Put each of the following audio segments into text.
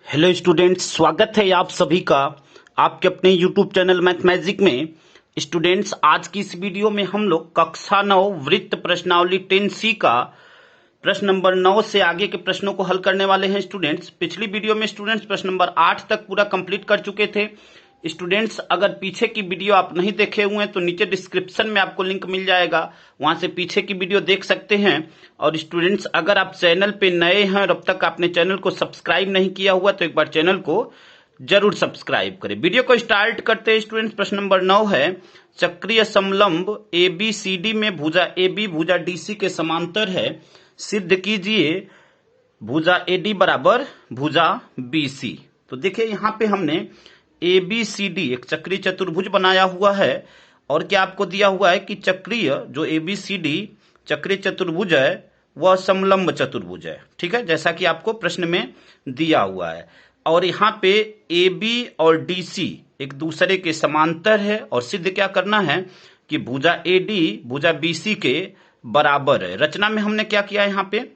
Hello students, स्वागत है आप सभी का आपके अपने यूट्यूब चैनल मैथ मैजिक में। स्टूडेंट्स, आज की इस वीडियो में हम लोग कक्षा 9 वृत्त प्रश्नावली 10C का प्रश्न नंबर 9 से आगे के प्रश्नों को हल करने वाले हैं। स्टूडेंट्स, पिछली वीडियो में स्टूडेंट्स प्रश्न नंबर 8 तक पूरा कंप्लीट कर चुके थे। स्टूडेंट्स, अगर पीछे की वीडियो आप नहीं देखे हुए हैं तो नीचे डिस्क्रिप्शन में आपको लिंक मिल जाएगा, वहां से पीछे की वीडियो देख सकते हैं। और स्टूडेंट्स, अगर आप चैनल पे नए हैं और अब तक आपने चैनल को सब्सक्राइब नहीं किया हुआ तो एक बार चैनल को जरूर सब्सक्राइब करें। वीडियो को स्टार्ट करते हैं। स्टूडेंट्स, प्रश्न नंबर 9 है, चक्रीय समलंब ABCD में भुजा AB भुजा DC के समांतर है, सिद्ध कीजिए भुजा AD बराबर भुजा BC। तो देखिए यहाँ पे हमने ABCD एक चक्रीय चतुर्भुज बनाया हुआ है और क्या आपको दिया हुआ है कि चक्रीय जो ABCD चक्रीय चतुर्भुज है वह समलंब चतुर्भुज है। ठीक है, जैसा कि आपको प्रश्न में दिया हुआ है। और यहाँ पे AB और DC एक दूसरे के समांतर है और सिद्ध क्या करना है कि भुजा AD भुजा BC के बराबर है। रचना में हमने क्या किया, यहाँ पे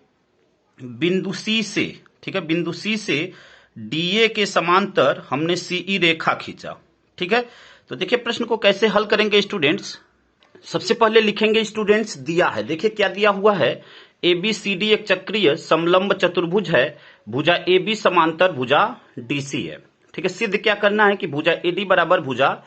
बिंदु C से, ठीक है, बिंदु C से DA के समांतर हमने CE रेखा खींचा। ठीक है, तो देखिए प्रश्न को कैसे हल करेंगे स्टूडेंट्स। सबसे पहले लिखेंगे स्टूडेंट्स, दिया है, देखिए क्या दिया हुआ है, ABCD एक चक्रीय समलंब चतुर्भुज है, भुजा AB समांतर भुजा DC है। ठीक है, सिद्ध क्या करना है कि भुजा AD बराबर भुजा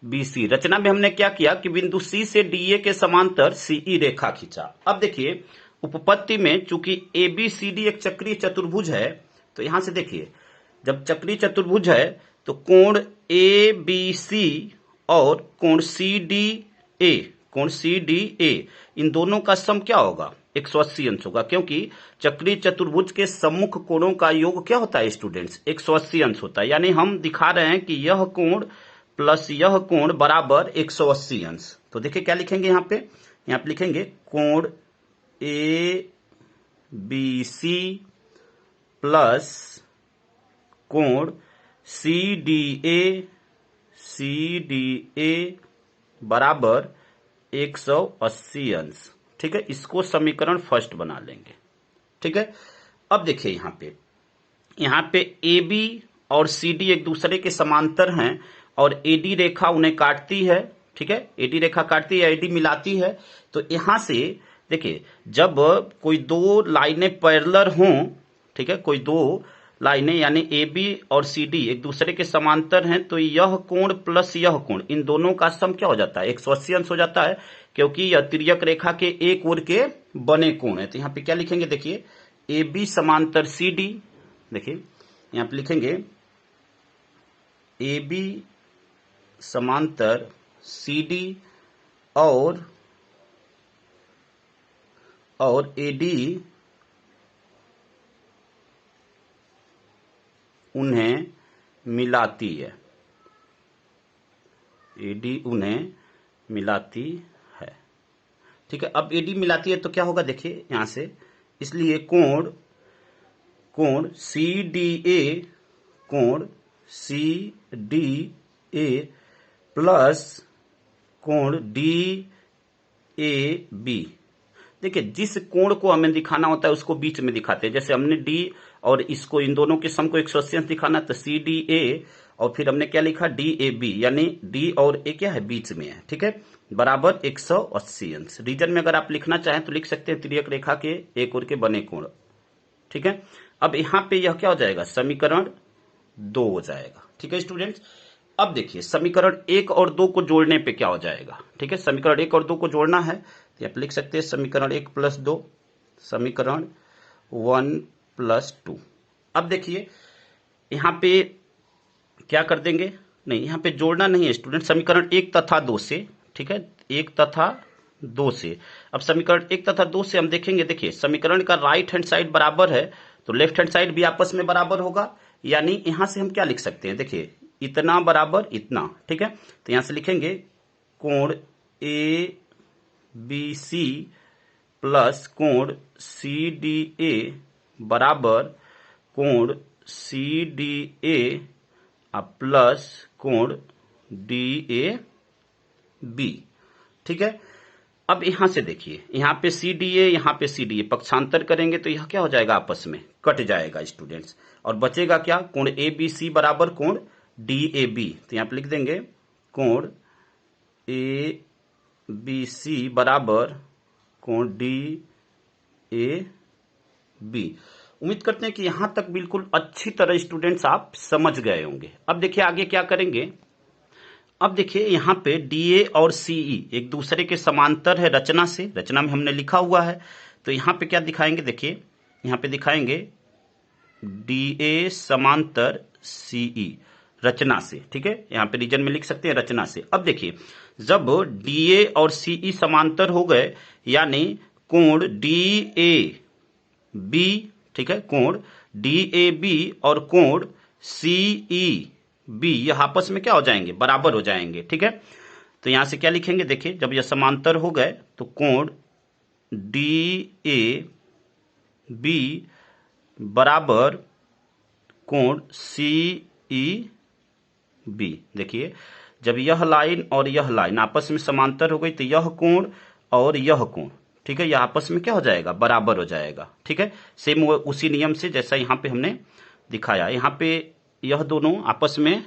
BC। रचना में हमने क्या किया कि बिंदु C से DA के समांतर CE रेखा खींचा। अब देखिए उपपत्ति में चूंकि ABCD एक चक्रीय चतुर्भुज है तो यहां से देखिए जब चक्रीय चतुर्भुज है तो कोण ABC और कोण CDA, कोण CDA इन दोनों का सम क्या होगा, 180 अंश होगा, क्योंकि चक्रीय चतुर्भुज के सम्मुख कोणों का योग क्या होता है स्टूडेंट्स, 180 अंश होता है। यानी हम दिखा रहे हैं कि यह कोण प्लस यह कोण बराबर 180 अंश। तो देखिए क्या लिखेंगे यहाँ पे लिखेंगे कोण ABC प्लस कोण CDA बराबर 180 अंश। ठीक है, इसको समीकरण फर्स्ट बना लेंगे। ठीक है, अब देखिए यहाँ पे AB और CD एक दूसरे के समांतर हैं और AD रेखा उन्हें काटती है। ठीक है, AD रेखा काटती है, AD मिलाती है। तो यहां से देखिए जब कोई दो लाइनें पैरेलल हों, ठीक है, कोई दो लाइनें यानी AB और CD एक दूसरे के समांतर हैं तो यह कोण प्लस यह कोण इन दोनों का सम क्या हो जाता है, 180 अंश हो जाता है, क्योंकि यह तिर्यक रेखा के एक ओर के बने कोण है। तो यहाँ पे क्या लिखेंगे, देखिए AB समांतर CD, देखिए यहाँ पे लिखेंगे AB समांतर CD और AD उन्हें मिलाती है, AD उन्हें मिलाती है। ठीक है, अब AD मिलाती है तो क्या होगा, देखिए यहां से, इसलिए कोण CDA प्लस कोण DAB। देखिए जिस कोण को हमें दिखाना होता है उसको बीच में दिखाते हैं। जैसे हमने D और इसको इन दोनों के सम को 180 अंश दिखाना तो CDA और फिर हमने क्या लिखा DAB, यानी D और A क्या है, बीच में है। ठीक है, बराबर 180 अंश। रीजन में अगर आप लिखना चाहें तो लिख सकते हैं तिर्यक रेखा के एक ओर के बने कोण। ठीक है, अब यहाँ पे यह क्या हो जाएगा, समीकरण 2 हो जाएगा। ठीक है स्टूडेंट्स, अब देखिए समीकरण 1 और 2 को जोड़ने पे क्या हो जाएगा। ठीक है, समीकरण 1 और 2 को जोड़ना है तो आप लिख सकते हैं समीकरण 1 प्लस 2 समीकरण 1 प्लस 2। अब देखिए यहाँ पे क्या कर देंगे, नहीं यहाँ पे जोड़ना नहीं है स्टूडेंट, समीकरण 1 तथा 2 से। ठीक है, 1 तथा 2 से। अब समीकरण 1 तथा 2 से हम देखेंगे, देखिए समीकरण का राइट हैंड साइड बराबर है तो लेफ्ट हैंड साइड भी आपस में बराबर होगा। यानी यहां से हम क्या लिख सकते हैं, देखिए इतना बराबर इतना। ठीक है, तो यहां से लिखेंगे कोण ABC प्लस कोण CDA बराबर कोण CDA प्लस कोण DAB। ठीक है, अब यहां से देखिए यहाँ पे CDA यहाँ पे CDA पक्षांतर करेंगे तो यह क्या हो जाएगा, आपस में कट जाएगा स्टूडेंट्स, और बचेगा क्या, कोण ए बी सी बराबर कोण डी ए बी। तो यहां पे लिख देंगे कोण ए बी सी बराबर कोण डी ए बी। उम्मीद करते हैं कि यहां तक बिल्कुल अच्छी तरह स्टूडेंट्स आप समझ गए होंगे। अब देखिए आगे क्या करेंगे। अब देखिए यहां पे डीए और सीई एक दूसरे के समांतर है रचना से, रचना में हमने लिखा हुआ है। तो यहां पे क्या दिखाएंगे, देखिए यहां पे दिखाएंगे डीए समांतर सीई रचना से, ठीक है, यहां पे रीजन में लिख सकते हैं रचना से। अब देखिए जब डीए और सीई समांतर हो गए, यानी कोण डीए बी, ठीक है, कोण डीए बी और कोण सीई बी यह आपस में क्या हो जाएंगे, बराबर हो जाएंगे, ठीक है। तो यहां से क्या लिखेंगे, देखिए जब यह समांतर हो गए तो कोण डीए बी बराबर कोण सीई बी। देखिए जब यह लाइन और यह लाइन आपस में समांतर हो गई तो यह कोण और यह कोण, ठीक है, यह आपस में क्या हो जाएगा, बराबर हो जाएगा, ठीक है। सेम उसी नियम से जैसा यहां पे हमने दिखाया, यहां पे यह दोनों आपस में,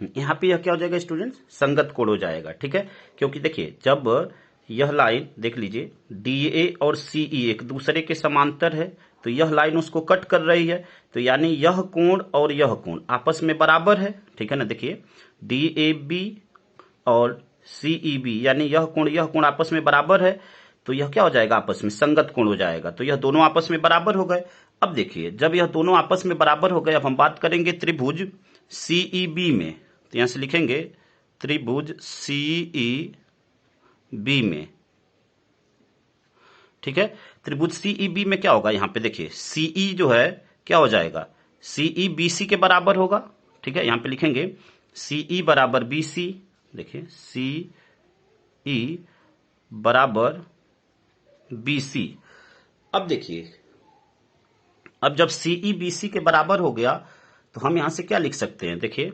यहां पे यह क्या हो जाएगा स्टूडेंट्स, संगत कोण हो जाएगा, ठीक है। क्योंकि देखिए जब यह लाइन देख लीजिए डीए और सीई एक दूसरे के समांतर है, तो यह लाइन उसको कट कर रही है, तो यानी यह कोण और यह कोण आपस में बराबर है, ठीक है ना। देखिए डीए बी और सीई बी यानी यह कोण आपस में बराबर है, तो यह क्या हो जाएगा, आपस में संगत कोण हो जाएगा। तो यह दोनों आपस में बराबर हो गए। अब देखिए जब यह दोनों आपस में बराबर हो गए, अब हम बात करेंगे त्रिभुज सीई बी में। तो यहां से लिखेंगे त्रिभुज सीई बी में, ठीक है। त्रिभुज सीई बी में क्या होगा, यहां पे देखिए सीई जो है क्या हो जाएगा, सीई बीसी के बराबर होगा, ठीक है। यहां पे लिखेंगे सीई बराबर बीसी, देखिए सीई बराबर बीसी। अब देखिए अब जब सीई बीसी के बराबर हो गया तो हम यहां से क्या लिख सकते हैं, देखिए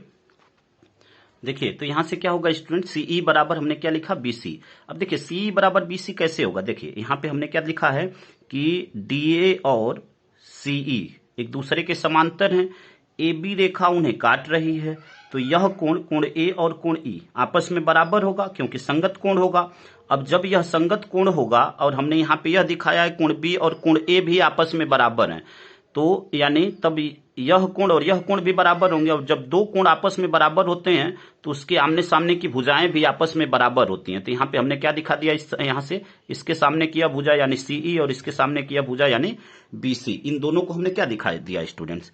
तो यहां से क्या होगा स्टूडेंट, सीई बराबर हमने क्या लिखा, बीसी। अब देखिए सीई बराबर बीसी कैसे होगा, देखिए यहां पे हमने क्या लिखा है कि डीए और सीई एक दूसरे के समांतर हैं, ए बी रेखा उन्हें काट रही है, तो यह कोण ए और कोण ई आपस में बराबर होगा क्योंकि संगत कोण होगा। अब जब यह संगत कोण होगा और हमने यहां पे यह दिखाया है कोण बी और कोण ए भी आपस में बराबर हैं, तो यानी तब यह कोण और यह कोण भी बराबर होंगे, और जब दो कोण आपस में बराबर होते हैं तो उसके आमने सामने की भुजाएं भी आपस में बराबर होती हैं। तो यहाँ पे हमने क्या दिखा दिया, यहाँ से इसके सामने किया भुजा यानी सीई और इसके सामने किया भुजा यानी बीसी, इन दोनों को हमने क्या दिखा दिया स्टूडेंट्स,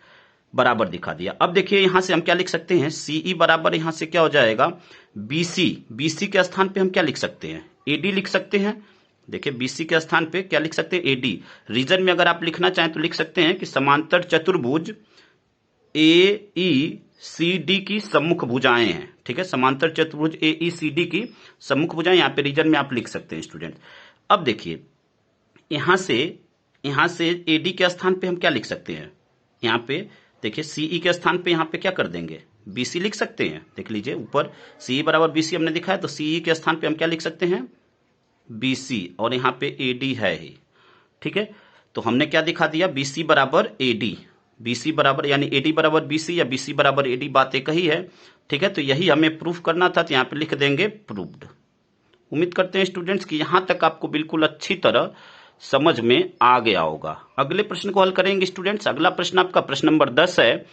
बराबर दिखा दिया। अब देखिए यहां से हम क्या लिख सकते हैं, सीई बराबर यहां से क्या हो जाएगा, बीसी। बीसी के स्थान पे हम क्या लिख सकते हैं, एडी लिख सकते हैं। देखिए बीसी के स्थान पे क्या लिख सकते हैं, एडी। रीजन में अगर आप लिखना चाहें तो लिख सकते हैं कि समांतर चतुर्भुज ए ई सी डी की सम्मुख भुजाएं हैं, ठीक है, समांतर चतुर्भुज ए ई सी डी की सम्मुख भुजाएं, यहां पे रीजन में आप लिख सकते हैं स्टूडेंट। अब देखिए यहां से एडी के स्थान पे हम क्या लिख सकते हैं, यहां पे देखिए सीई के स्थान पे यहां पे क्या कर देंगे, बीसी लिख सकते हैं। देख लीजिए ऊपर सीई बराबर बीसी हमने दिखाया, तो सीई के स्थान पे हम क्या लिख सकते हैं, बीसी, और यहां पे एडी है ही, ठीक है। तो हमने क्या दिखा दिया, बीसी बराबर एडी, बीसी बराबर यानी एडी बराबर बीसी या बीसी बराबर एडी, बात एक ही है, ठीक है। तो यही हमें प्रूफ करना था, तो यहां पे लिख देंगे प्रूव्ड। उम्मीद करते हैं स्टूडेंट्स कि यहां तक आपको बिल्कुल अच्छी तरह समझ में आ गया होगा। अगले प्रश्न को हल करेंगे स्टूडेंट्स। अगला प्रश्न आपका प्रश्न नंबर 10 है,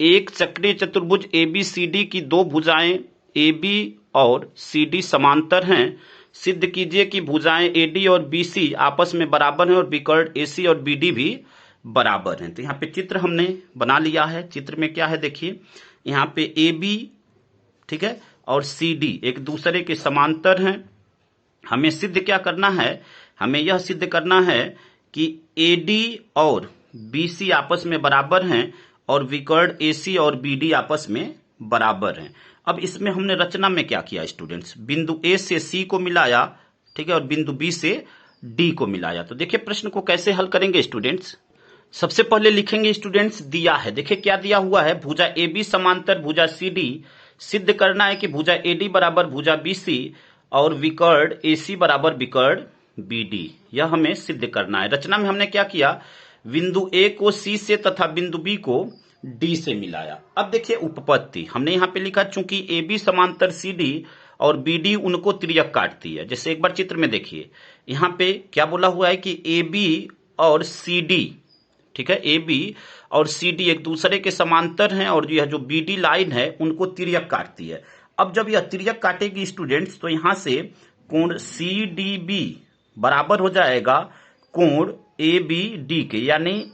एक चक्रीय चतुर्भुज एबीसीडी की दो भुजाएं एबी और सीडी समांतर हैं, सिद्ध कीजिए कि भुजाएं एडी और बीसी आपस में बराबर हैं और विकर्ण एसी और बीडी भी बराबर हैं। तो यहाँ पे चित्र हमने बना लिया है। चित्र में क्या है देखिए, यहाँ पे एबी, ठीक है, और सीडी एक दूसरे के समांतर हैं। हमें सिद्ध क्या करना है, हमें यह सिद्ध करना है कि एडी और बीसी आपस में बराबर हैं और विकर्ण एसी और बीडी आपस में बराबर हैं। अब इसमें हमने रचना में क्या किया स्टूडेंट्स, बिंदु ए से सी को मिलाया, ठीक है, और बिंदु बी से डी को मिलाया। तो देखिए प्रश्न को कैसे हल करेंगे स्टूडेंट्स। सबसे पहले लिखेंगे स्टूडेंट्स, दिया है, देखिए क्या दिया हुआ है, भुजा ए बी समांतर भुजा सी डी, सिद्ध करना है कि भुजा एडी बराबर भुजा बीसी और विकर्ण एसी बराबर विकर्ण बीडी, यह हमें सिद्ध करना है। रचना में हमने क्या किया, बिंदु ए को सी से तथा बिंदु बी को डी से मिलाया। अब देखिए उपपत्ति हमने यहाँ पे लिखा, चूंकि ए बी समांतर सी डी और बी डी उनको तिर्यक काटती है। जैसे एक बार चित्र में देखिए, यहाँ पे क्या बोला हुआ है कि ए बी और सी डी, ठीक है, ए बी और सी डी एक दूसरे के समांतर हैं और यह जो बी डी लाइन है उनको तिर्यक काटती है। अब जब यह तिर्यक काटेगी स्टूडेंट्स, तो यहां से कोण सी डी बी बराबर हो जाएगा कोण ए बी डी के, यानी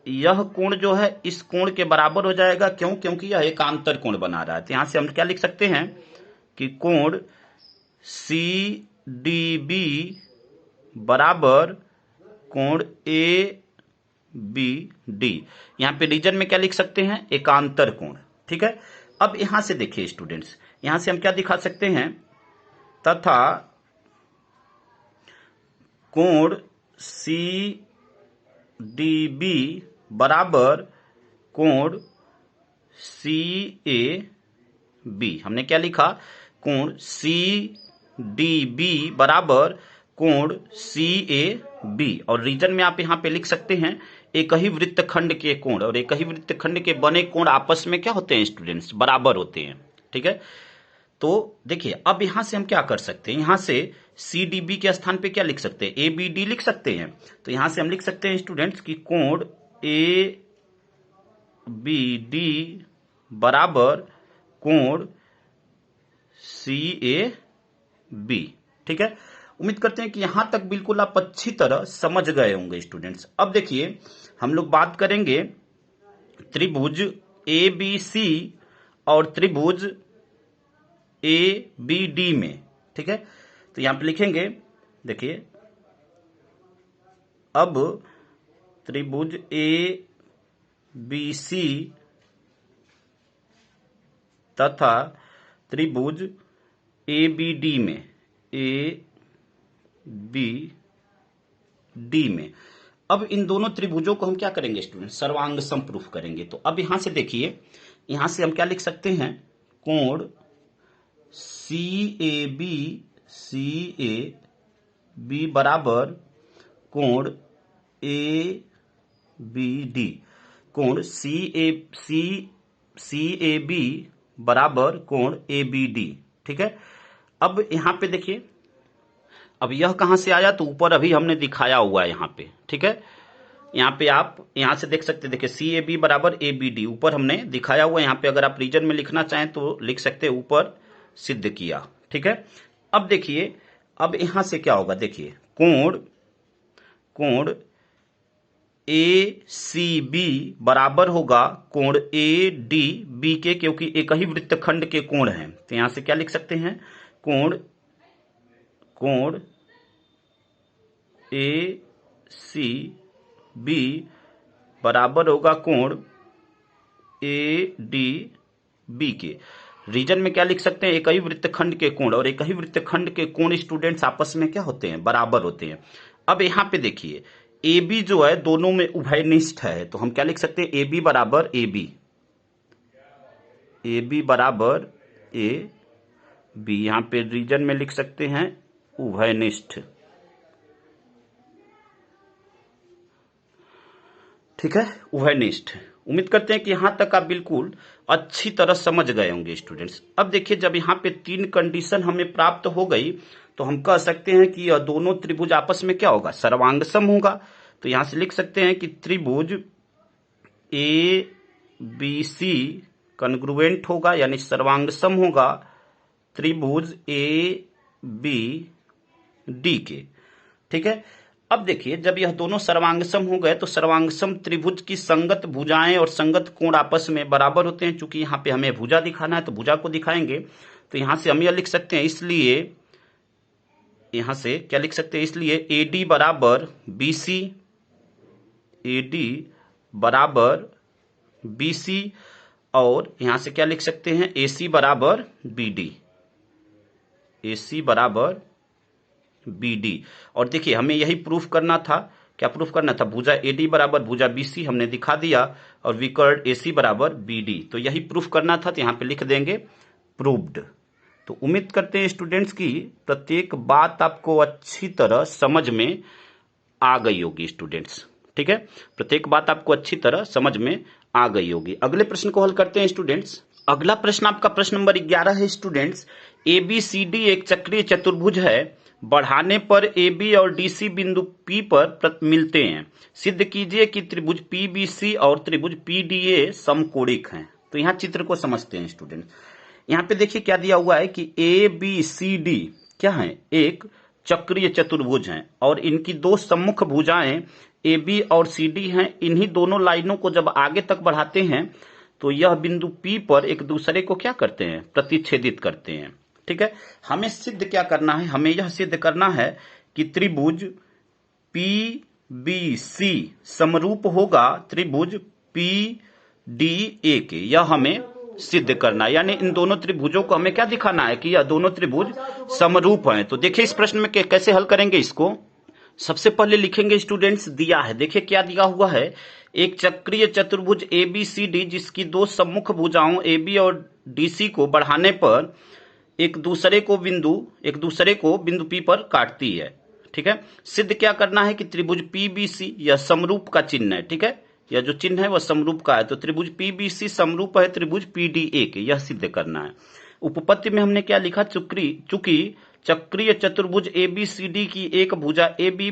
यह कोण जो है इस कोण के बराबर हो जाएगा। क्यों? क्योंकि यह एकांतर कोण बना रहा है। तो यहां से हम क्या लिख सकते हैं कि कोण सी डी बी बराबर कोण ए बी डी। यहां पे रीजन में क्या लिख सकते हैं? एकांतर कोण। ठीक है, अब यहां से देखिए स्टूडेंट्स, यहां से हम क्या दिखा सकते हैं? तथा कोण सी डी बी बराबर कोण सी ए बी। हमने क्या लिखा? कोण सी डी बी बराबर कोण सी ए बी। और रीजन में आप यहां पे लिख सकते हैं एक ही वृत्तखंड के कोण, और एक ही वृत्तखंड के बने कोण आपस में क्या होते हैं स्टूडेंट्स? बराबर होते हैं। ठीक है, तो देखिए अब यहां से हम क्या कर सकते हैं? यहां से सी डी बी के स्थान पे क्या लिख सकते हैं? ए बी डी लिख सकते हैं। तो यहां से हम लिख सकते हैं स्टूडेंट्स कि कोण ए बी डी बराबर कोण सी ए बी। ठीक है, उम्मीद करते हैं कि यहां तक बिल्कुल आप अच्छी तरह समझ गए होंगे स्टूडेंट्स। अब देखिए हम लोग बात करेंगे त्रिभुज ए बी सी और त्रिभुज ए बी डी में। ठीक है, तो यहां पे लिखेंगे, देखिए अब त्रिभुज ए बी सी तथा त्रिभुज ए बी डी में, ए बी डी में, अब इन दोनों त्रिभुजों को हम क्या करेंगे स्टूडेंट? सर्वांग सम प्रूफ करेंगे। तो अब यहां से देखिए, यहां से हम क्या लिख सकते हैं? कोण सी ए बी बराबर कोण ए बी डी। कोण सी ए बी बराबर कोण ए बी डी। ठीक है, अब यहां पे देखिए, अब यह कहां से आया? तो ऊपर अभी हमने दिखाया हुआ है यहां पे। ठीक है, यहां पे आप यहां से देख सकते हैं, देखिए सी ए बी बराबर ए बी डी ऊपर हमने दिखाया हुआ है। यहां पे अगर आप रीजन में लिखना चाहें तो लिख सकते हैं, ऊपर सिद्ध किया। ठीक है, अब देखिए अब यहां से क्या होगा? देखिए कोण ए सी बी बराबर होगा कोण ए डी बी के, क्योंकि एक ही वृत्तखंड के कोण हैं। तो यहां से क्या लिख सकते हैं? कोण ए सी बी बराबर होगा कोण ए डी बी के। रीजन में क्या लिख सकते हैं? एक ही वृत्तखंड के कोण, और एक ही वृत्तखंड के कोण स्टूडेंट्स आपस में क्या होते हैं? बराबर होते हैं। अब यहां पे देखिए ए बी जो है दोनों में उभयनिष्ठ है, तो हम क्या लिख सकते हैं? ए बी बराबर ए बी बराबर ए बी। यहां पे रीजन में लिख सकते हैं उभयनिष्ठ। ठीक है, उभयनिष्ठ। उम्मीद करते हैं कि यहां तक आप बिल्कुल अच्छी तरह समझ गए होंगे स्टूडेंट्स। अब देखिए जब यहां पे 3 कंडीशन हमें प्राप्त हो गई, तो हम कह सकते हैं कि यह दोनों त्रिभुज आपस में क्या होगा? सर्वांगसम होगा। तो यहां से लिख सकते हैं कि त्रिभुज ए बी सी कन्ग्रुएंट होगा, यानी सर्वांगसम होगा त्रिभुज ए बी डी के। ठीक है, अब देखिए जब यह दोनों सर्वांगसम हो गए, तो सर्वांगसम त्रिभुज की संगत भुजाएं और संगत कोण आपस में बराबर होते हैं। चूंकि यहां पे हमें भुजा दिखाना है तो भुजा को दिखाएंगे। तो यहां से हम यह लिख सकते हैं, इसलिए यहां से क्या लिख सकते हैं? इसलिए ए डी बराबर बी सी, ए डी बराबर बी सी, और यहां से क्या लिख सकते हैं? ए सी बराबर बी डी, ए सी बराबर बी डी। और देखिए हमें यही प्रूफ करना था। क्या प्रूफ करना था? भुजा एडी बराबर भुजा बीसी हमने दिखा दिया, और विकर्ण एसी बराबर बीडी। तो यही प्रूफ करना था, तो यहां पे लिख देंगे प्रूव्ड। तो उम्मीद करते हैं स्टूडेंट्स की प्रत्येक बात आपको अच्छी तरह समझ में आ गई होगी स्टूडेंट्स। ठीक है, प्रत्येक बात आपको अच्छी तरह समझ में आ गई होगी। अगले प्रश्न को हल करते हैं स्टूडेंट्स। अगला प्रश्न आपका प्रश्न नंबर 11 है स्टूडेंट्स। ABCD एक चक्रीय चतुर्भुज है, बढ़ाने पर AB और DC बिंदु P पर मिलते हैं। सिद्ध कीजिए कि त्रिभुज PBC और त्रिभुज PDA समकोणिक हैं। तो यहाँ चित्र को समझते हैं स्टूडेंट। यहाँ पे देखिए क्या दिया हुआ है कि ABCD क्या है, एक चक्रीय चतुर्भुज हैं और इनकी दो सम्मुख भुजाएं AB और CD हैं। इन्हीं दोनों लाइनों को जब आगे तक बढ़ाते हैं तो यह बिंदु P पर एक दूसरे को क्या करते हैं, प्रतिच्छेदित करते हैं। ठीक है, हमें सिद्ध क्या करना है, हमें यह सिद्ध करना है कि त्रिभुज PBC समरूप होगा त्रिभुज PDA के। यह हमें सिद्ध करना है, यानी इन दोनों त्रिभुजों को हमें क्या दिखाना है कि यह दोनों त्रिभुज समरूप हैं। तो देखिए इस प्रश्न में कैसे हल करेंगे इसको। सबसे पहले लिखेंगे स्टूडेंट्स, दिया है, देखिए क्या दिया हुआ है, एक चक्रीय चतुर्भुज ABCD जिसकी दो सम्मुख भुजाओं AB और DC को बढ़ाने पर एक दूसरे को बिंदु P पर काटती है। ठीक है, सिद्ध क्या करना है कि त्रिभुज PBC यह समरूप का चिन्ह है। ठीक है, यह जो चिन्ह है वह समरूप का है, तो त्रिभुज PBC समरूप है त्रिभुज PDA के, यह सिद्ध करना है। उपपत्ति में हमने क्या लिखा, चूंकि चक्रीय चतुर्भुज ABCD की एक भुजा AB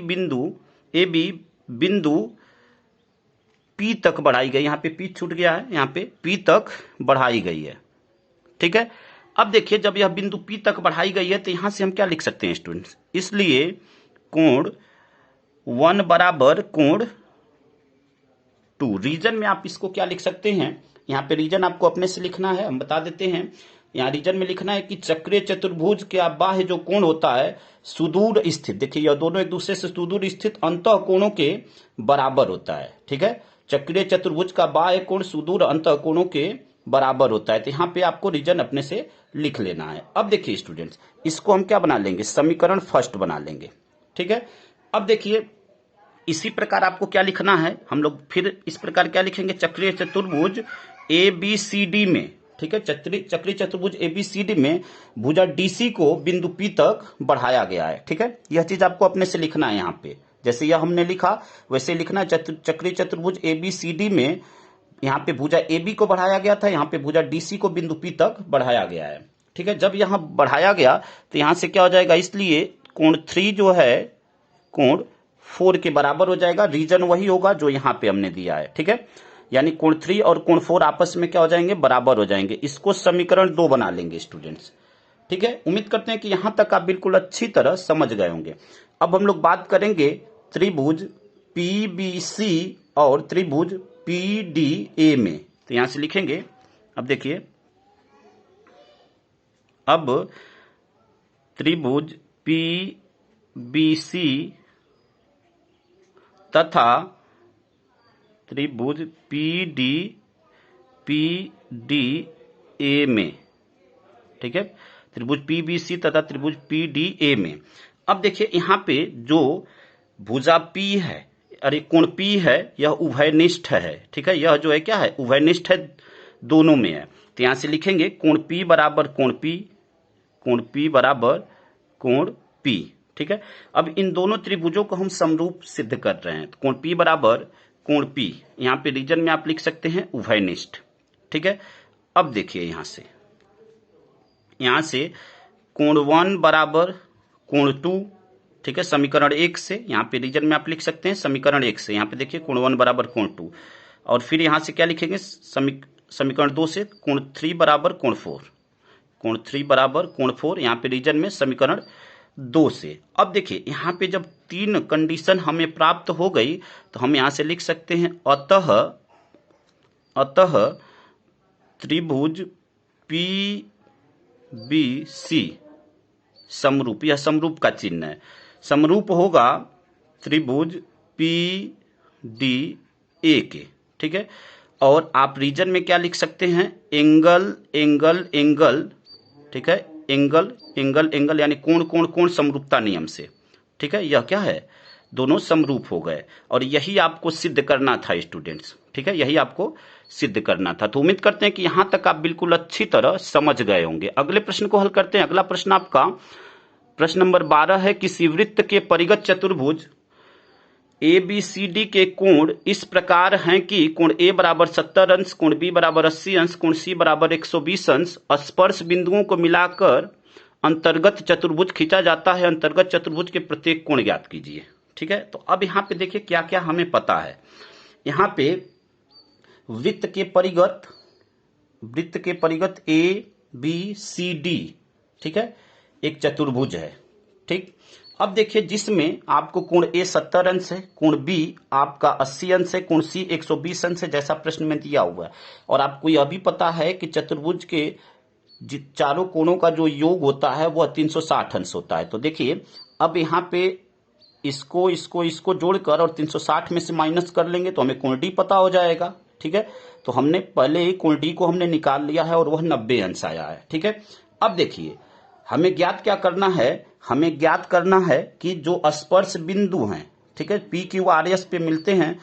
बिंदु P तक बढ़ाई गई, यहाँ पे P छूट गया है, यहाँ पे P तक बढ़ाई गई है। ठीक है, अब देखिए जब यह बिंदु P तक बढ़ाई गई है तो यहां से हम क्या लिख सकते हैं स्टूडेंट्स, इसलिए कोण 1 बराबर कोण 2। रीजन में आप इसको क्या लिख सकते हैं, यहाँ पे रीजन आपको अपने से लिखना है, हम बता देते हैं। यहाँ रीजन में लिखना है कि चक्रीय चतुर्भुज के बाह्य जो कोण होता है सुदूर स्थित, देखिए यह दोनों एक दूसरे से सुदूर स्थित अंतः कोणों के बराबर होता है। ठीक है, चक्रीय चतुर्भुज का बाह्य कोण सुदूर अंतः कोणों के बराबर होता है। तो यहाँ पे आपको रीजन अपने से लिख लेना है। अब देखिए स्टूडेंट्स, इसको हम क्या बना लेंगे, समीकरण फर्स्ट बना लेंगे। ठीक है, अब देखिए इसी प्रकार आपको क्या लिखना है, हम लोग फिर इस प्रकार क्या लिखेंगे, चक्रीय चतुर्भुज ABCD में, ठीक है, चक्रीय चतुर्भुज ABCD में भुजा DC को बिंदु P तक बढ़ाया गया है। ठीक है, यह चीज आपको अपने से लिखना है। यहाँ पे जैसे यह हमने लिखा वैसे लिखना है। चक्रीय चतुर्भुज ABCD में यहाँ पे भुजा AB को बढ़ाया गया था, यहाँ पे भुजा DC को बिंदु P तक बढ़ाया गया है। ठीक है, जब यहाँ बढ़ाया गया तो यहाँ से क्या हो जाएगा, इसलिए कोण 3 जो है कोण 4 के बराबर हो जाएगा। रीजन वही होगा जो यहाँ पे हमने दिया है। ठीक है, यानी कोण 3 और कोण 4 आपस में क्या हो जाएंगे, बराबर हो जाएंगे। इसको समीकरण 2 बना लेंगे स्टूडेंट्स। ठीक है, उम्मीद करते हैं कि यहां तक आप बिल्कुल अच्छी तरह समझ गए होंगे। अब हम लोग बात करेंगे त्रिभुज PBC और त्रिभुज PDA में। तो यहां से लिखेंगे, अब देखिए, अब त्रिभुज PBC तथा त्रिभुज PDA में, ठीक है, त्रिभुज PBC तथा त्रिभुज PDA में। अब देखिए यहाँ पे जो भुजा P है, अरे कोण P है, यह उभयनिष्ठ है। ठीक है, यह जो है क्या है, उभयनिष्ठ है, दोनों में है। तो यहां से लिखेंगे कोण P बराबर कोण P, कोण P बराबर कोण P। ठीक है, अब इन दोनों त्रिभुजों को हम समरूप सिद्ध कर रहे हैं। कोण P बराबर कोण P, यहाँ पे रीजन में आप लिख सकते हैं उभयनिष्ठ। ठीक है, अब देखिए यहां से कोण 1 बराबर कोण 2। ठीक है, समीकरण 1 से, यहाँ पे रीजन में आप लिख सकते हैं समीकरण 1 से। यहाँ पे देखिए कोण 1 बराबर कोण 2, और फिर यहां से क्या लिखेंगे, समीकरण 2 से कोण 3 बराबर कोण 4, कोण 3 बराबर कोण 4, यहाँ पे रीजन में समीकरण 2 से। अब देखिए यहाँ पे जब 3 कंडीशन हमें प्राप्त हो गई तो हम यहां से लिख सकते हैं अतः त्रिभुज PBC समरूप, यह समरूप का चिन्ह है, समरूप होगा त्रिभुज PDA के। ठीक है, और आप रीजन में क्या लिख सकते हैं, एंगल एंगल एंगल। ठीक है, एंगल एंगल एंगल यानी कोण कोण कोण समरूपता नियम से। ठीक है, यह क्या है, दोनों समरूप हो गए, और यही आपको सिद्ध करना था स्टूडेंट्स। ठीक है, यही आपको सिद्ध करना था। तो उम्मीद करते हैं कि यहां तक आप बिल्कुल अच्छी तरह समझ गए होंगे। अगले प्रश्न को हल करते हैं। अगला प्रश्न आपका प्रश्न नंबर 12 है, किसी वृत्त के परिगत चतुर्भुज ए बी सी डी के कोण इस प्रकार हैं कि कोण ए बराबर 70 अंश, कोण बी बराबर 80 अंश, कोण सी बराबर 120 अंश। स्पर्श बिंदुओं को मिलाकर अंतर्गत चतुर्भुज खींचा जाता है। अंतर्गत चतुर्भुज के प्रत्येक कोण ज्ञात कीजिए। ठीक है, तो अब यहाँ पे देखिए क्या क्या हमें पता है। यहाँ पे वृत्त के परिगत ए बी सी डी, ठीक है, एक चतुर्भुज है। ठीक, अब देखिए जिसमें आपको कोण ए 70 अंश है, कोण बी आपका 80 अंश है, कोण सी 120 अंश है, जैसा प्रश्न में दिया हुआ है। और आपको यह भी पता है कि चतुर्भुज के चारों कोणों का जो योग होता है वह 360 अंश होता है। तो देखिए अब यहाँ पे इसको जोड़कर और 360 में से माइनस कर लेंगे तो हमें कोण डी पता हो जाएगा। ठीक है, तो हमने पहले ही कोण डी को हमने निकाल लिया है और वह 90 अंश आया है। ठीक है, अब देखिए हमें ज्ञात क्या करना है, हमें ज्ञात करना है कि जो स्पर्श बिंदु हैं, ठीक है, पी क्यू आर एस पे मिलते हैं,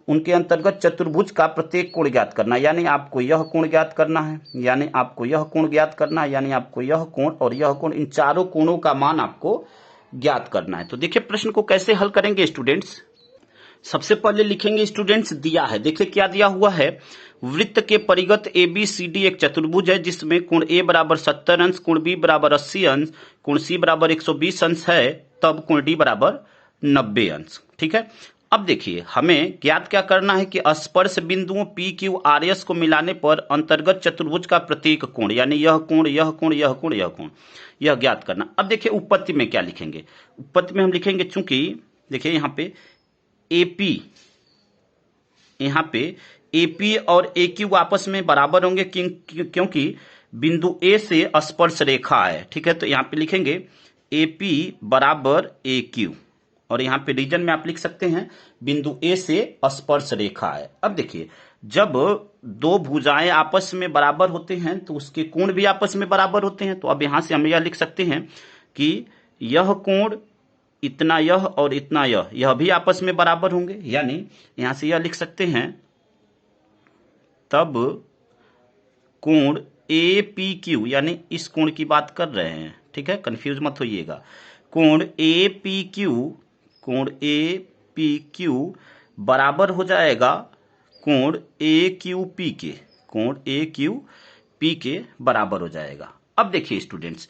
उनके अंतर्गत चतुर्भुज का प्रत्येक कोण ज्ञात करना है। यानी आपको यह कोण ज्ञात करना है, यानी आपको यह कोण ज्ञात करना है, यानी आपको यह कोण और यह कोण, इन चारों कोणों का मान आपको ज्ञात करना है। तो देखिए प्रश्न को कैसे हल करेंगे स्टूडेंट्स। सबसे पहले लिखेंगे स्टूडेंट्स, दिया है, देखिए क्या दिया हुआ है। वृत्त के परिगत ए बी सी डी एक चतुर्भुज है जिसमें कोण ए बराबर 70 अंश, कोण बी बराबर 80 अंश, कोण सी बराबर 120 अंश है, तब कोण डी बराबर 90 अंश। ठीक है, अब देखिए हमें ज्ञात क्या करना है कि स्पर्श बिंदुओं पी क्यू आर एस को मिलाने पर अंतर्गत चतुर्भुज का प्रत्येक कोण, यानी यह कोण, यह कोण, यह कोण, यह कोण, यह ज्ञात करना। अब देखिए उत्पत्ति में क्या लिखेंगे। उत्पत्ति में हम लिखेंगे, चूंकि देखिए यहाँ पे एपी, यहाँ पे एपी और ए क्यू आपस में बराबर होंगे क्योंकि बिंदु ए से स्पर्श रेखा है। ठीक है, तो यहाँ पे लिखेंगे एपी बराबर ए क्यू, और यहाँ पे रीजन में आप लिख सकते हैं बिंदु ए से स्पर्श रेखा है। अब देखिए जब दो भुजाएं आपस में बराबर होते हैं तो उसके कोण भी आपस में बराबर होते हैं। तो अब यहां से हम यह लिख सकते हैं कि यह कोण इतना यह और इतना यह भी आपस में बराबर होंगे। यानी यहां से यह लिख सकते हैं, तब कोण ए पी क्यू, यानी इस कोण की बात कर रहे हैं। ठीक है, कंफ्यूज मत होइएगा। कोण ए पी क्यू, कोण ए पी क्यू बराबर हो जाएगा कोण ए क्यू पी के, कोण ए क्यू पी के बराबर हो जाएगा। अब देखिए स्टूडेंट्स,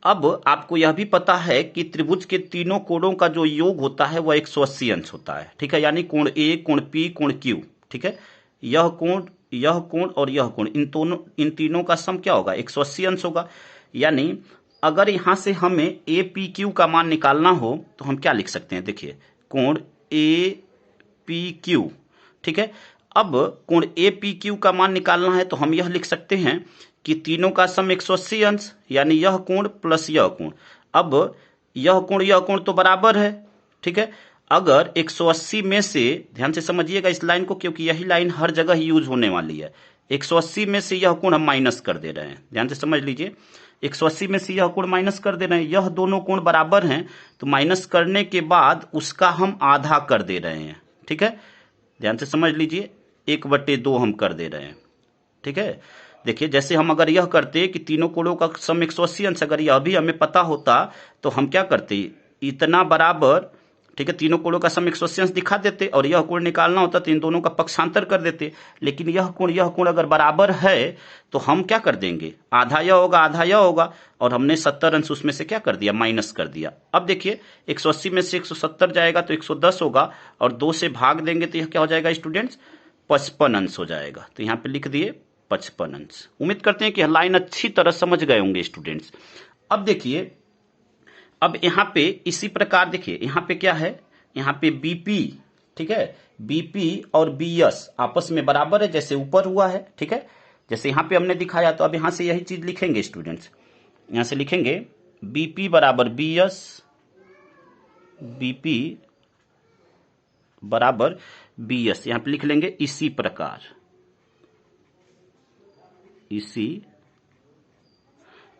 अब आपको यह भी पता है कि त्रिभुज के तीनों कोणों का जो योग होता है वह 180 अंश होता है। ठीक है, यानी कोण ए, कोण पी, कोण क्यू। ठीक है, यह कोण और यह कोण, इन तीनों का सम क्या होगा, 180 अंश होगा। यानी अगर यहां से हमें ए पी क्यू का मान निकालना हो तो हम क्या लिख सकते हैं, देखिए कोण ए पी क्यू। ठीक है, अब कोण ए पी क्यू का मान निकालना है तो हम यह लिख सकते हैं कि तीनों का सम 180 अंश, यानी यह कोण प्लस यह कोण। अब यह कोण तो बराबर है। ठीक है, अगर 180 में से, ध्यान से समझिएगा इस लाइन को क्योंकि यही लाइन हर जगह यूज होने वाली है, 180 में से यह कोण हम माइनस कर दे रहे हैं। ध्यान से समझ लीजिए, 180 में से यह कोण माइनस कर दे रहे हैं। यह दोनों कोण बराबर हैं तो माइनस करने के बाद उसका हम आधा कर दे रहे हैं। ठीक है, ध्यान से समझ लीजिए, 1/2 हम कर दे रहे हैं। ठीक है, देखिए जैसे हम अगर यह करते कि तीनों कोणों का सम 180 अंश, अगर यह भी हमें पता होता तो हम क्या करते, इतना बराबर, ठीक है, तीनों कोणों का सम 180 अंश दिखा देते और यह कोण निकालना होता तो इन दोनों का पक्षांतर कर देते। लेकिन यह कोण अगर बराबर है तो हम क्या कर देंगे, आधा यह होगा आधा यह होगा, और हमने 70 अंश उसमें से क्या कर दिया, माइनस कर दिया। अब देखिए 180 में से 170 जाएगा तो 110 होगा, और 2 से भाग देंगे तो यह क्या हो जाएगा स्टूडेंट्स, 55 अंश हो जाएगा। तो यहाँ पे लिख दिए 55 अंश। उम्मीद करते हैं कि लाइन अच्छी तरह समझ गए होंगे स्टूडेंट्स। अब देखिए, अब यहां पे इसी प्रकार देखिए यहां पे क्या है, यहां पे बीपी, ठीक है, बीपी और बीएस आपस में बराबर है जैसे ऊपर हुआ है। ठीक है, जैसे यहां पे हमने दिखाया, तो अब यहां से यही चीज लिखेंगे स्टूडेंट्स। यहां से लिखेंगे बीपी बराबर बीएस, बीपी बराबर बीएस, यहां पे लिख लेंगे इसी प्रकार, इसी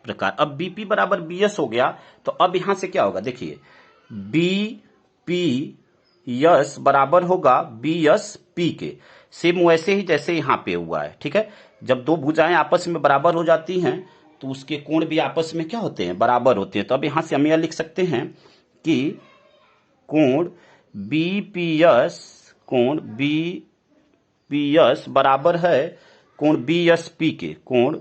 प्रकार। अब बीपी बराबर बीएस हो गया तो अब यहां से क्या होगा, देखिए बीपी यस बराबर होगा बीएस पी के, सेम वैसे ही जैसे यहां पे हुआ है। ठीक है, जब दो भुजाएं आपस में बराबर हो जाती हैं तो उसके कोण भी आपस में क्या होते हैं, बराबर होते हैं। तो अब यहां से हम यह लिख सकते हैं कि कोण BPS कोण BPS बराबर है कोण BSP के, कोण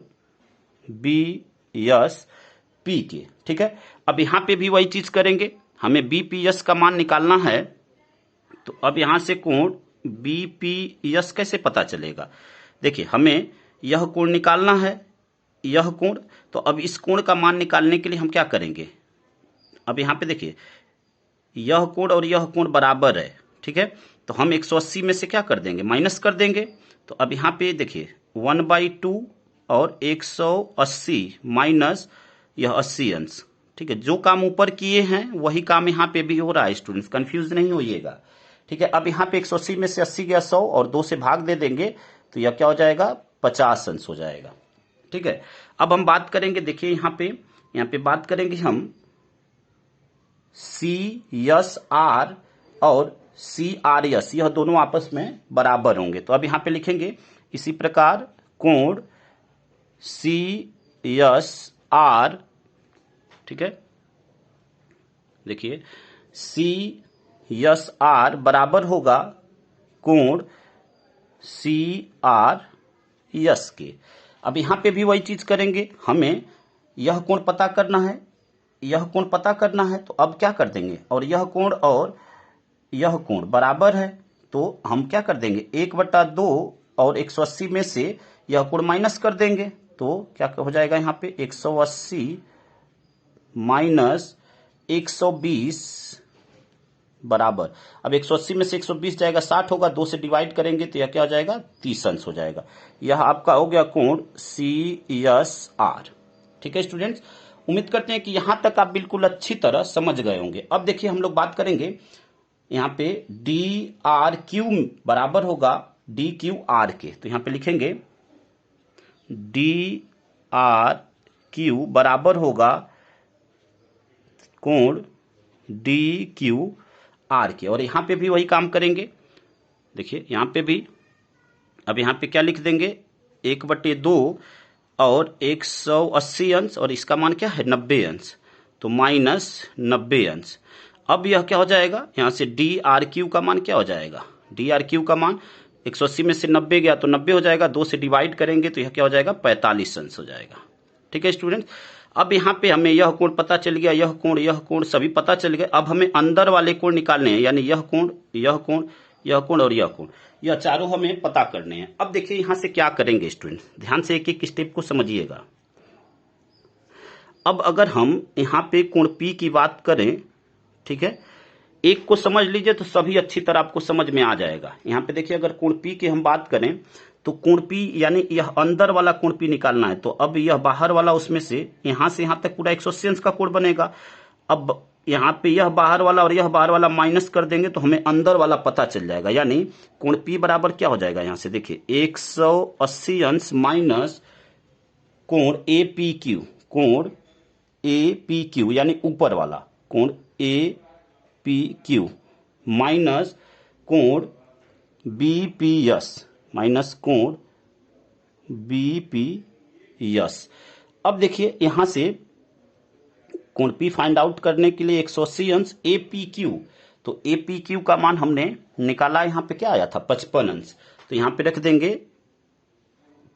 BSP के। ठीक है, अब यहां पे भी वही चीज करेंगे, हमें BPS का मान निकालना है। तो अब यहां से कोण BPS कैसे पता चलेगा? देखिए, हमें यह कोण निकालना है, यह कोण। तो अब इस कोण का मान निकालने के लिए हम क्या करेंगे? अब यहां पे देखिए, यह कोण और यह कोण बराबर है। ठीक है, तो हम 180 में से क्या कर देंगे? माइनस कर देंगे। तो अब यहां पे देखिए 1/2 और 180 माइनस यह 80 अंश। ठीक है, जो काम ऊपर किए हैं वही काम यहाँ पे भी हो रहा है स्टूडेंट्स, कंफ्यूज नहीं होइएगा। ठीक है, अब यहाँ पे 180 में से 80 गया 100 और 2 से भाग दे देंगे तो यह क्या हो जाएगा? 50 अंश हो जाएगा। ठीक है, अब हम बात करेंगे, देखिए यहाँ पे बात करेंगे हम CSR और CRS, यह दोनों आपस में बराबर होंगे। तो अब यहाँ पे लिखेंगे इसी प्रकार कोण CSR, ठीक है, देखिए CSR बराबर होगा कोण CRS के। अब यहां पे भी वही चीज करेंगे, हमें यह कोण पता करना है, यह कोण पता करना है। तो अब क्या कर देंगे? और यह कोण बराबर है, तो हम क्या कर देंगे? 1/2 और 180 में से यह कोण माइनस कर देंगे। तो क्या हो जाएगा यहाँ पे? 180 माइनस 120 बराबर, अब 180 में से 120 जाएगा 60 होगा, 2 से डिवाइड करेंगे तो यह क्या हो जाएगा? 30 अंश हो जाएगा। यह आपका हो गया कोण CSR। ठीक है स्टूडेंट्स, उम्मीद करते हैं कि यहां तक आप बिल्कुल अच्छी तरह समझ गए होंगे। अब देखिए हम लोग बात करेंगे यहाँ पे DRQ बराबर होगा DQR के। तो यहाँ पे लिखेंगे DRQ बराबर होगा कोण DQR के। और यहाँ पे भी वही काम करेंगे, देखिए यहाँ पे भी, अब यहाँ पे क्या लिख देंगे? 1/2 और 180 अंश और इसका मान क्या है? 90 अंश, तो माइनस 90 अंश। अब यह क्या हो जाएगा? यहाँ से DRQ का मान क्या हो जाएगा? DRQ का मान 180 में से 90 गया तो 90 हो जाएगा, 2 से डिवाइड करेंगे तो यह क्या हो जाएगा? 45 अंश हो जाएगा। ठीक है स्टूडेंट्स, अब यहाँ पे हमें यह कोण पता चल गया, यह कोण सभी पता चल गए। अब हमें अंदर वाले कोण निकालने हैं, यानी यह कोण, यह कोण, यह कोण और यह कोण, यह चारों हमें पता करने हैं। अब देखिए यहां से क्या करेंगे स्टूडेंट, ध्यान से एक एक स्टेप को समझिएगा। अब अगर हम यहाँ पे कोण P की बात करें, ठीक है, एक को समझ लीजिए तो सभी अच्छी तरह आपको समझ में आ जाएगा। यहाँ पे देखिए अगर कोण P की हम बात करें तो कोण P यानी यह अंदर वाला कोण P निकालना है। तो अब यह बाहर वाला, उसमें से यहां से यहां तक पूरा 180 अंश का कोण बनेगा। अब यहाँ पे यह बाहर वाला और यह बाहर वाला माइनस कर देंगे तो हमें अंदर वाला पता चल जाएगा, यानी कोण P बराबर क्या हो जाएगा? यहाँ से देखिए 180 अंश माइनस कोण APQ, कोण APQ यानी ऊपर वाला कोण APQ माइनस कोण BPS, माइनस कोण BPS। अब देखिए यहां से कोण P फाइंड आउट करने के लिए 180 अंश APQ, तो APQ का मान हमने निकाला, यहां पे क्या आया था? 55 अंश। तो यहां पे रख देंगे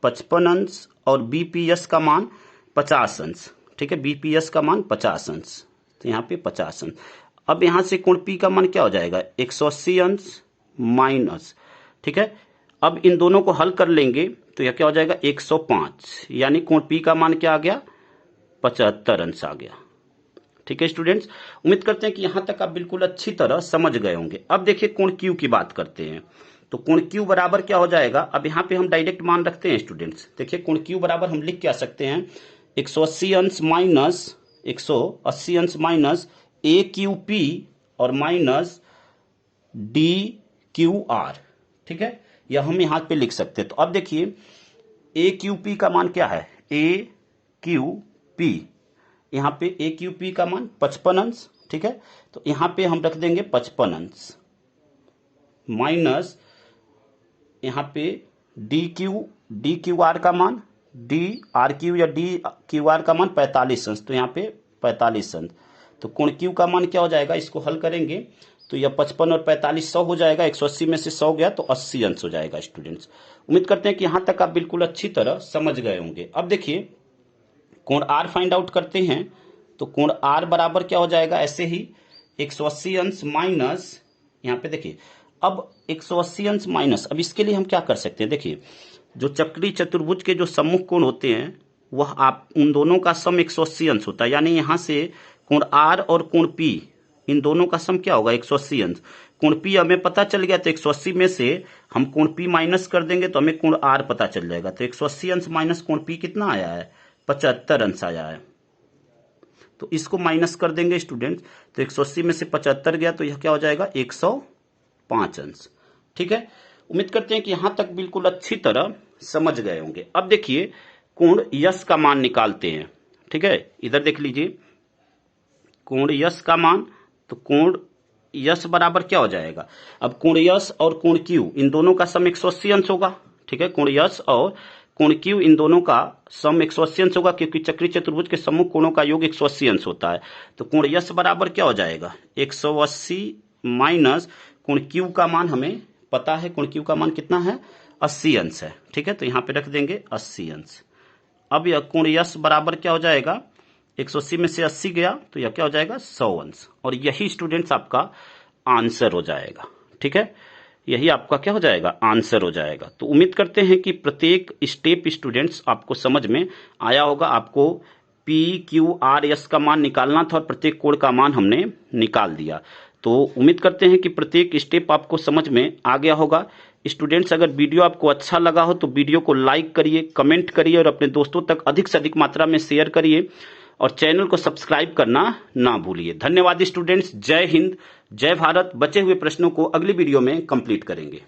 55 अंश और BPS का मान 50 अंश। ठीक है, BPS का मान 50 अंश, तो यहाँ पे 50 अंश। अब यहां से कोण P का मान क्या हो जाएगा? 180 अंश माइनस, ठीक है, अब इन दोनों को हल कर लेंगे तो यह क्या हो जाएगा? 105, यानी कोण P का मान क्या आ गया? 75 अंश आ गया। ठीक है स्टूडेंट्स, उम्मीद करते हैं कि यहां तक आप बिल्कुल अच्छी तरह समझ गए होंगे। अब देखिए कोण Q की बात करते हैं, तो कोण Q बराबर क्या हो जाएगा? अब यहाँ पे हम डायरेक्ट मान रखते हैं स्टूडेंट्स। देखिए कोण Q बराबर हम लिख क्या सकते हैं? 180 अंश माइनस 180 अंश माइनस AQP और माइनस DQR। ठीक है, यह हम यहाँ पे लिख सकते हैं। तो अब देखिए AQP का मान क्या है? AQP, यहाँ पे AQP का मान 55 अंश। ठीक है, तो यहाँ पे हम रख देंगे 55 अंश माइनस यहाँ पे DQR का मान, DRQ या DQR का मान 45 अंश, तो यहाँ पे 45 अंश। तो कोण Q का मान क्या हो जाएगा? इसको हल करेंगे तो यह 55 और 45 100 हो जाएगा। 180 में से 100 गया तो 80 अंश हो जाएगा स्टूडेंट्स। उम्मीद करते हैं कि यहाँ तक आप बिल्कुल अच्छी तरह समझ गए होंगे। अब देखिए कोण आर फाइंड आउट करते हैं, तो कोण आर बराबर क्या हो जाएगा, ऐसे ही 180 अंश माइनस, यहाँ पे देखिए अब 180 अंश माइनस, अब इसके लिए हम क्या कर सकते हैं, देखिए जो चक्री चतुर्भुज के जो सम्मुख कोण होते हैं वह आप उन दोनों का सम 180 अंश होता है। यानी यहाँ से कोण आर और कोण पी, इन दोनों का सम क्या होगा, 180 अंश। कोण पी हमें पता चल गया तो 180 में से हम कोण पी माइनस कर देंगे तो हमें कोण आर पता चल जाएगा। तो 180 अंश माइनस कोण पी कितना आया है, 75 अंश आया है। तो इसको माइनस कर देंगे स्टूडेंट, तो 180 में से 75 गया तो यह क्या हो जाएगा, 105 अंश। ठीक है, उम्मीद करते हैं कि यहां तक बिल्कुल अच्छी तरह समझ गए होंगे। अब देखिए कोण यस का मान निकालते हैं। ठीक है, इधर देख लीजिए कोण यस का मान, तो कोण यस बराबर क्या हो जाएगा, अब कोण यस और कोण क्यू इन दोनों का सम 180 अंश होगा। ठीक है, कोण यस और कोण क्यू इन दोनों का सम 180 अंश होगा, क्योंकि चक्री चतुर्भुज के सम्मुख कोणों का योग 180 अंश होता है। तो कोण यस बराबर क्या हो जाएगा, 180 माइनस कोण क्यू का मान हमें पता है, कोण क्यू का मान कितना है, 80 अंश है। ठीक है, तो यहां पे रख देंगे 80 अंश। अब यह कोण यस बराबर क्या हो जाएगा, 180 में से 80 गया तो यह क्या हो जाएगा, 100 अंश। और यही स्टूडेंट्स आपका आंसर हो जाएगा। ठीक है, यही आपका क्या हो जाएगा, आंसर हो जाएगा। तो उम्मीद करते हैं कि प्रत्येक स्टेप स्टूडेंट्स आपको समझ में आया होगा। आपको पी क्यू आर एस का मान निकालना था और प्रत्येक कोण का मान हमने निकाल दिया। तो उम्मीद करते हैं कि प्रत्येक स्टेप आपको समझ में आ गया होगा। स्टूडेंट्स अगर वीडियो आपको अच्छा लगा हो तो वीडियो को लाइक करिए, कमेंट करिए और अपने दोस्तों तक अधिक से अधिक मात्रा में शेयर करिए और चैनल को सब्सक्राइब करना ना भूलिए। धन्यवाद स्टूडेंट्स, जय हिंद, जय भारत। बचे हुए प्रश्नों को अगली वीडियो में कंप्लीट करेंगे।